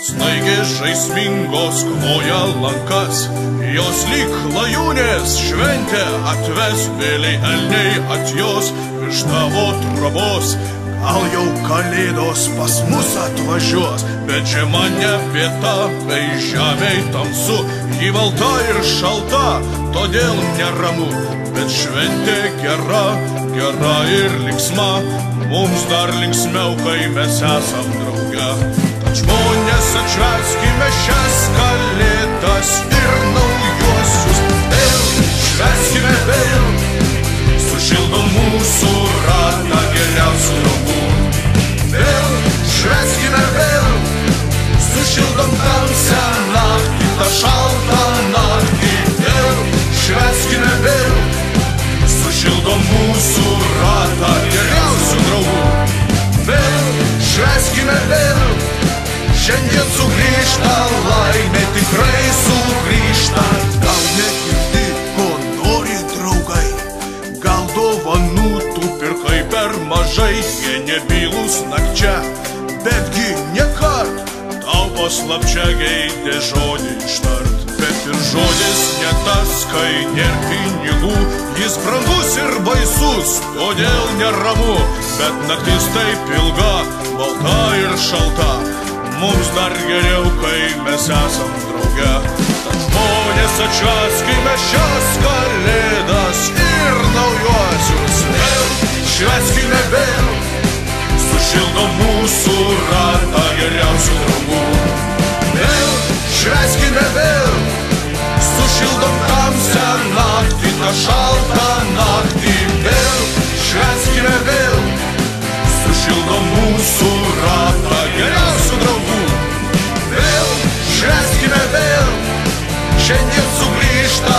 Snaigės žaismingos kloja lankas, jos lyg klajūnės šventė atves, vėliai elniai atjos virš tavo trobos. Gal jau kalėdos pas mus atvažiuos, bet žema ne vieta, kai žemei tamsu, ji balta ir šalta, todėl neramu, bet šventė gera, gera ir linksma, mums dar linksmiau, kai mes esam drauge. Tad žmonės, atšvęskime šias kalėdas ir naujuosius vėl, švęskime vėl, sušildom mūsų ratą geriausių draugų. Vėl švęskime vėl, sušildom tamsią naktį, tą šaltą naktį. Vėl švęskime vėl, sušildom mūsų ratą geriausių draugų. Vėl švęskime vėl, šiandien sugrįžta laimė, tikrai sugrįžta. Gal negirdi, ko nori draugai, gal dovanų tu pirkai per mažai. Jie nebylūs nakčia, betgi niekart tau paslapčia geidė žodį ištart. Bet ir žodis ne tas, kai nėr pinigų, jis brangus ir baisus, todėl neramu. Bet naktis taip ilga, balta ir šalta, mums dar geriau, kai mes esam drauge. Tad žmonės, atšvęskime šias kalėdas ir naujuosius vėl, švęskime vėl, sušildom mūsų ratą geriausių draugų. Vėl švęskime vėl, sušildom tamsią naktį, tą šaltą naktį. Vėl švęskime vėl, sušildom mūsų ratą geriausių draugų. Vėl švęskime vėl, šiandien sugrįžta